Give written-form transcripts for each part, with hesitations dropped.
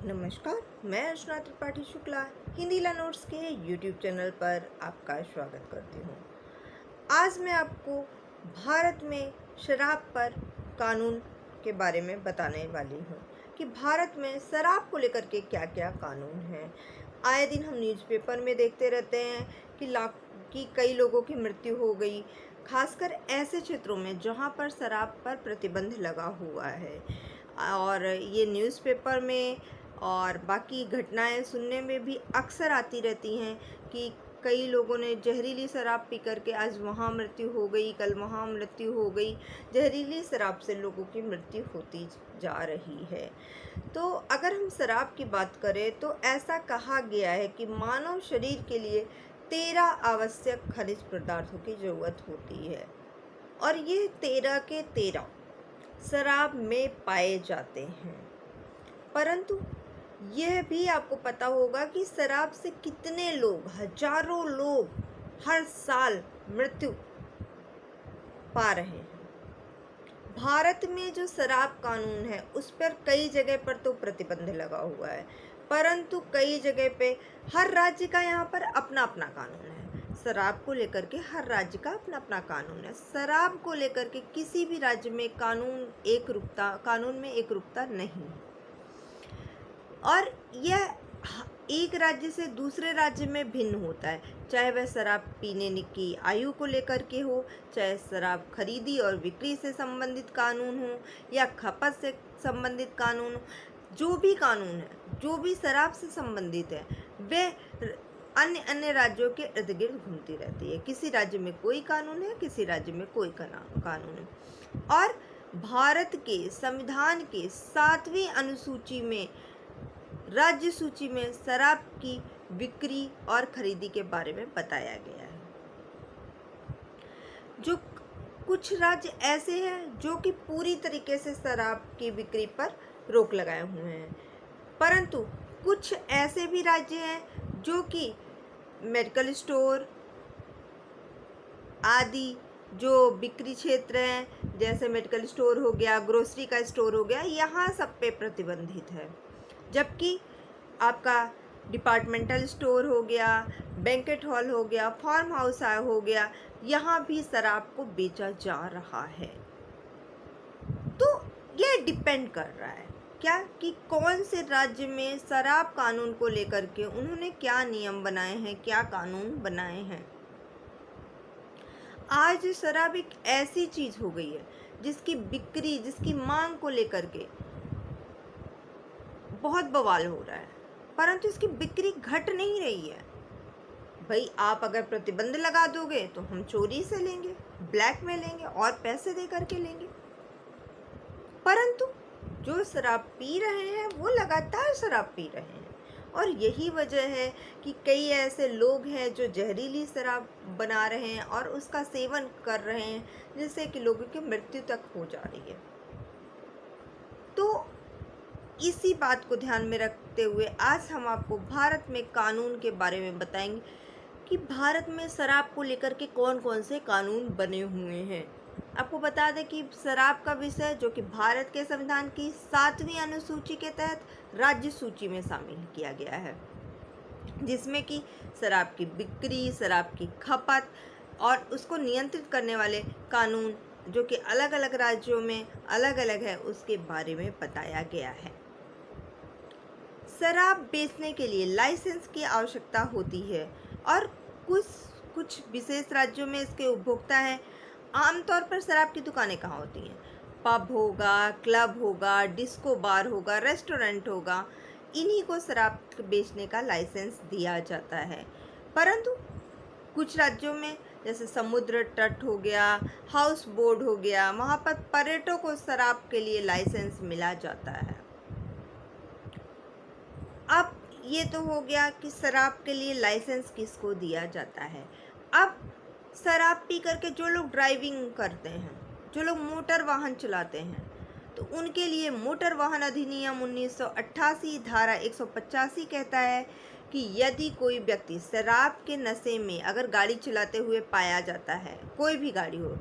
नमस्कार, मैं अर्चना त्रिपाठी शुक्ला हिंदी नोट्स के यूट्यूब चैनल पर आपका स्वागत करती हूँ। आज मैं आपको भारत में शराब पर कानून के बारे में बताने वाली हूँ कि भारत में शराब को लेकर के क्या क्या कानून हैं। आए दिन हम न्यूज़पेपर में देखते रहते हैं कि कई लोगों की मृत्यु हो गई, खासकर ऐसे क्षेत्रों में जहाँ पर शराब पर प्रतिबंध लगा हुआ है। और ये न्यूज़पेपर में और बाकी घटनाएं सुनने में भी अक्सर आती रहती हैं कि कई लोगों ने जहरीली शराब पी करके आज वहाँ मृत्यु हो गई, कल वहाँ मृत्यु हो गई। जहरीली शराब से लोगों की मृत्यु होती जा रही है। तो अगर हम शराब की बात करें तो ऐसा कहा गया है कि मानव शरीर के लिए 13 आवश्यक खनिज पदार्थों की ज़रूरत होती है और ये 13 के 13 शराब में पाए जाते हैं। परंतु यह भी आपको पता होगा कि शराब से कितने लोग, हजारों लोग हर साल मृत्यु पा रहे हैं। भारत में जो शराब कानून है उस पर कई जगह पर तो प्रतिबंध लगा हुआ है, परंतु कई जगह पे हर राज्य का यहाँ पर अपना अपना कानून है। शराब को लेकर के हर राज्य का अपना अपना कानून है। शराब को लेकर के किसी भी राज्य में कानून में एकरूपता नहीं है और यह एक राज्य से दूसरे राज्य में भिन्न होता है, चाहे वह शराब पीने की आयु को लेकर के हो, चाहे शराब खरीदी और बिक्री से संबंधित कानून हो या खपत से संबंधित कानून हो। जो भी कानून है, जो भी शराब से संबंधित है, वे अन्य राज्यों के इर्द गिर्द घूमती रहती है। किसी राज्य में कोई कानून है, किसी राज्य में कोई कानून है। और भारत के संविधान के 7वीं अनुसूची में, राज्य सूची में शराब की बिक्री और खरीदी के बारे में बताया गया है। जो कुछ राज्य ऐसे हैं जो कि पूरी तरीके से शराब की बिक्री पर रोक लगाए हुए हैं, परंतु कुछ ऐसे भी राज्य हैं जो कि मेडिकल स्टोर आदि जो बिक्री क्षेत्र हैं, जैसे मेडिकल स्टोर हो गया, ग्रोसरी का स्टोर हो गया, यहाँ सब पे प्रतिबंधित है। जबकि आपका डिपार्टमेंटल स्टोर हो गया, बैंकेट हॉल हो गया, फार्म हाउस हो गया, यहाँ भी शराब को बेचा जा रहा है। तो यह डिपेंड कर रहा है क्या कि कौन से राज्य में शराब कानून को लेकर के उन्होंने क्या नियम बनाए हैं, क्या कानून बनाए हैं। आज शराब एक ऐसी चीज हो गई है जिसकी बिक्री, जिसकी मांग को लेकर के बहुत बवाल हो रहा है, परंतु इसकी बिक्री घट नहीं रही है। भाई, आप अगर प्रतिबंध लगा दोगे तो हम चोरी से लेंगे, ब्लैक में लेंगे और पैसे दे करके लेंगे, परंतु जो शराब पी रहे हैं वो लगातार शराब पी रहे हैं। और यही वजह है कि कई ऐसे लोग हैं जो जहरीली शराब बना रहे हैं और उसका सेवन कर रहे हैं, जिससे कि लोगों की मृत्यु तक हो जा रही है। तो इसी बात को ध्यान में रखते हुए आज हम आपको भारत में कानून के बारे में बताएंगे कि भारत में शराब को लेकर के कौन कौन से कानून बने हुए हैं। आपको बता दें कि शराब का विषय जो कि भारत के संविधान की 7वीं अनुसूची के तहत राज्य सूची में शामिल किया गया है, जिसमें कि शराब की बिक्री, शराब की खपत और उसको नियंत्रित करने वाले कानून जो कि अलग अलग राज्यों में अलग अलग है, उसके बारे में बताया गया है। शराब बेचने के लिए लाइसेंस की आवश्यकता होती है और कुछ विशेष राज्यों में इसके उपभोक्ता हैं। आमतौर पर शराब की दुकानें कहाँ होती हैं? पब होगा, क्लब होगा, डिस्को बार होगा, रेस्टोरेंट होगा, इन्हीं को शराब बेचने का लाइसेंस दिया जाता है। परंतु कुछ राज्यों में जैसे समुद्र तट हो गया, हाउस बोट हो गया, वहाँ पर पर्यटकों को शराब के लिए लाइसेंस मिला जाता है। अब ये तो हो गया कि शराब के लिए लाइसेंस किसको दिया जाता है। अब शराब पी करके जो लोग ड्राइविंग करते हैं, जो लोग मोटर वाहन चलाते हैं, तो उनके लिए मोटर वाहन अधिनियम 1988 धारा 185 कहता है कि यदि कोई व्यक्ति शराब के नशे में अगर गाड़ी चलाते हुए पाया जाता है, कोई भी गाड़ी हो,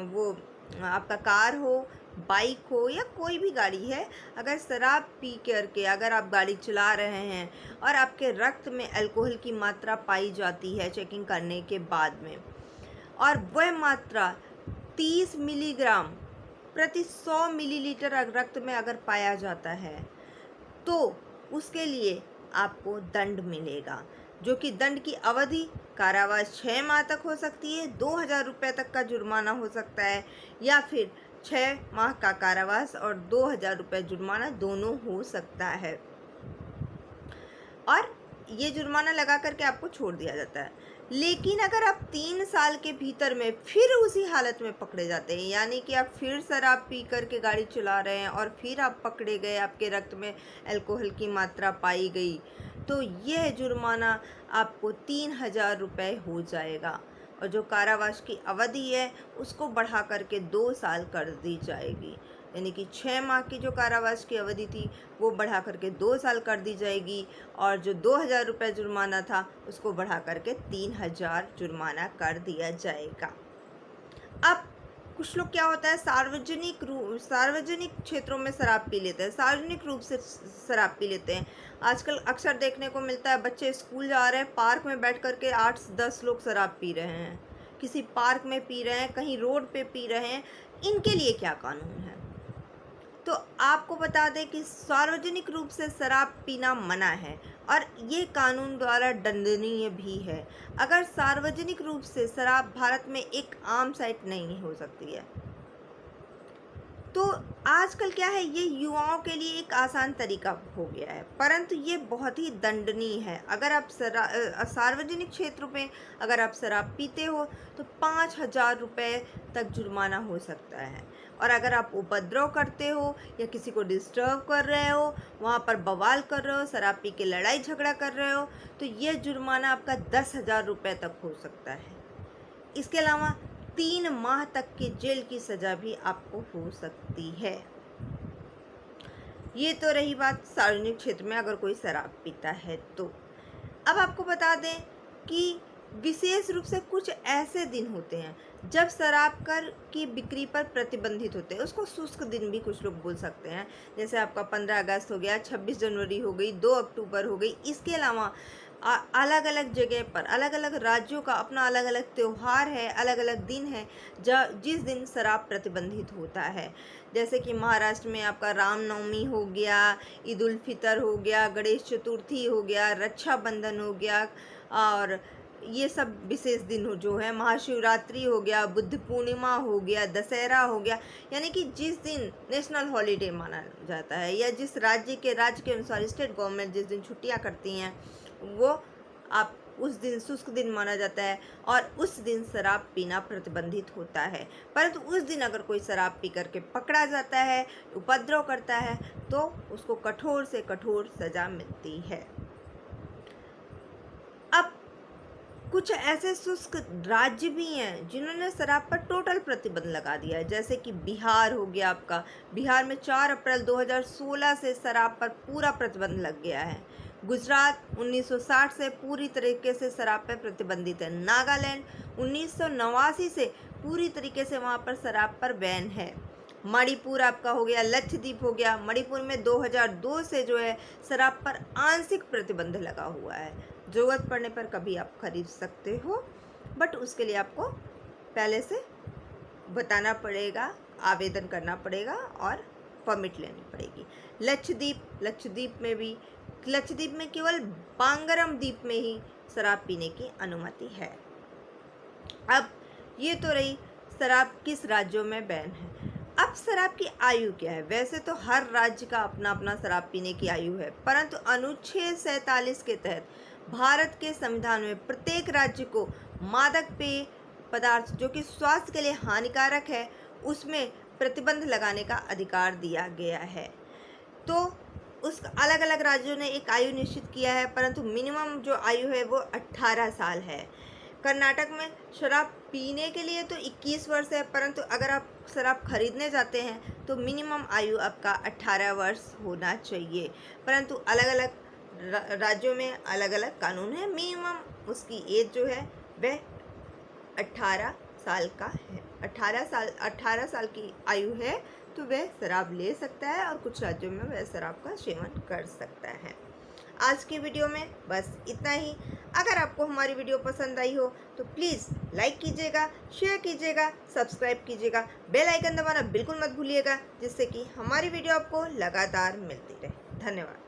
वो आपका कार हो बाइक हो या कोई भी गाड़ी है, अगर शराब पी करके अगर आप गाड़ी चला रहे हैं और आपके रक्त में अल्कोहल की मात्रा पाई जाती है चेकिंग करने के बाद में, और वह मात्रा 30 मिलीग्राम प्रति 100 मिलीलीटर रक्त में अगर पाया जाता है तो उसके लिए आपको दंड मिलेगा, जो कि दंड की अवधि कारावास 6 माह तक हो सकती है, 2,000 रुपये तक का जुर्माना हो सकता है, या फिर 6 माह का कारावास और 2,000 रुपये जुर्माना दोनों हो सकता है। और ये जुर्माना लगा करके आपको छोड़ दिया जाता है। लेकिन अगर आप 3 साल के भीतर में फिर उसी हालत में पकड़े जाते हैं, यानी कि आप फिर शराब पी करके गाड़ी चला रहे हैं और फिर आप पकड़े गए, आपके रक्त में अल्कोहल की मात्रा पाई गई, तो यह जुर्माना आपको 3,000 रुपये हो जाएगा, और जो कारावास की अवधि है उसको बढ़ा करके 2 साल कर दी जाएगी। यानी कि 6 माह की जो कारावास की अवधि थी वो बढ़ा करके 2 साल कर दी जाएगी, और जो 2,000 रुपये जुर्माना था उसको बढ़ा करके 3,000 जुर्माना कर दिया जाएगा। अब कुछ लोग क्या होता है, सार्वजनिक क्षेत्रों में शराब पी लेते हैं, सार्वजनिक रूप से शराब पी लेते हैं। आजकल अक्सर देखने को मिलता है, बच्चे स्कूल जा रहे हैं, पार्क में बैठ करके 8-10 लोग शराब पी रहे हैं, किसी पार्क में पी रहे हैं, कहीं रोड पे पी रहे हैं। इनके लिए क्या कानून है? तो आपको बता दें कि सार्वजनिक रूप से शराब पीना मना है और ये कानून द्वारा दंडनीय भी है। अगर सार्वजनिक रूप से शराब भारत में एक आम साइट नहीं हो सकती है, तो आजकल क्या है, ये युवाओं के लिए एक आसान तरीका हो गया है, परंतु ये बहुत ही दंडनीय है। अगर आप सार्वजनिक क्षेत्रों में अगर आप शराब पीते हो तो 5,000 रुपये तक जुर्माना हो सकता है, और अगर आप उपद्रव करते हो या किसी को डिस्टर्ब कर रहे हो, वहाँ पर बवाल कर रहे हो, शराब पी के लड़ाई झगड़ा कर रहे हो, तो ये जुर्माना आपका 10,000 रुपये तक हो सकता है। इसके अलावा 3 माह तक की जेल की सज़ा भी आपको हो सकती है। ये तो रही बात सार्वजनिक क्षेत्र में अगर कोई शराब पीता है तो। अब आपको बता दें कि विशेष रूप से कुछ ऐसे दिन होते हैं जब शराब कर की बिक्री पर प्रतिबंधित होते हैं, उसको शुष्क दिन भी कुछ लोग बोल सकते हैं। जैसे आपका 15 अगस्त हो गया, 26 जनवरी हो गई, 2 अक्टूबर हो गई। इसके अलावा अलग अलग जगह पर अलग अलग राज्यों का अपना अलग अलग त्यौहार है, अलग अलग दिन है जिस दिन शराब प्रतिबंधित होता है। जैसे कि महाराष्ट्र में आपका रामनवमी हो गया, ईद उल फितर हो गया, गणेश चतुर्थी हो गया, रक्षाबंधन हो गया, और ये सब विशेष दिन हो जो है, महाशिवरात्रि हो गया, बुद्ध पूर्णिमा हो गया, दशहरा हो गया। यानी कि जिस दिन नेशनल हॉलीडे माना जाता है या जिस राज्य के अनुसार स्टेट गवर्नमेंट जिस दिन छुट्टियां करती हैं, वो आप उस दिन शुष्क दिन माना जाता है और उस दिन शराब पीना प्रतिबंधित होता है। परंतु उस दिन अगर कोई शराब पी करके पकड़ा जाता है, उपद्रव करता है, तो उसको कठोर से कठोर सजा मिलती है। अब कुछ ऐसे शुष्क राज्य भी हैं जिन्होंने शराब पर टोटल प्रतिबंध लगा दिया है। जैसे कि बिहार हो गया आपका, बिहार में 4 अप्रैल 2016 से शराब पर पूरा प्रतिबंध लग गया है। गुजरात 1960 से पूरी तरीके से शराब पर प्रतिबंधित है। नागालैंड 1989 से पूरी तरीके से वहाँ पर शराब पर बैन है। मणिपुर आपका हो गया, लक्षद्वीप हो गया, मणिपुर में 2002 से जो है शराब पर आंशिक प्रतिबंध लगा हुआ है। ज़रूरत पड़ने पर कभी आप खरीद सकते हो, बट उसके लिए आपको पहले से बताना पड़ेगा, आवेदन करना पड़ेगा और परमिट लेनी पड़ेगी। लक्षद्वीप में केवल बांगरम द्वीप में ही शराब पीने की अनुमति है। अब ये तो रही शराब किस राज्यों में बैन है। अब शराब की आयु क्या है? वैसे तो हर राज्य का अपना अपना शराब पीने की आयु है, परंतु अनुच्छेद 47 के तहत भारत के संविधान में प्रत्येक राज्य को मादक पेय पदार्थ जो कि स्वास्थ्य के लिए हानिकारक है उसमें प्रतिबंध लगाने का अधिकार दिया गया है। तो उस अलग अलग राज्यों ने एक आयु निश्चित किया है, परंतु मिनिमम जो आयु है वो 18 साल है। कर्नाटक में शराब पीने के लिए तो 21 वर्ष है, परंतु अगर आप शराब खरीदने जाते हैं तो मिनिमम आयु आपका 18 वर्ष होना चाहिए। परंतु अलग अलग राज्यों में अलग अलग कानून है। मिनिमम उसकी एज जो है वह 18 साल का है। 18 साल की आयु है तो वह शराब ले सकता है और कुछ राज्यों में वह शराब का सेवन कर सकता है। आज की वीडियो में बस इतना ही। अगर आपको हमारी वीडियो पसंद आई हो तो प्लीज़ लाइक कीजिएगा, शेयर कीजिएगा, सब्सक्राइब कीजिएगा, बेल आइकन दबाना बिल्कुल मत भूलिएगा, जिससे कि हमारी वीडियो आपको लगातार मिलती रहे। धन्यवाद।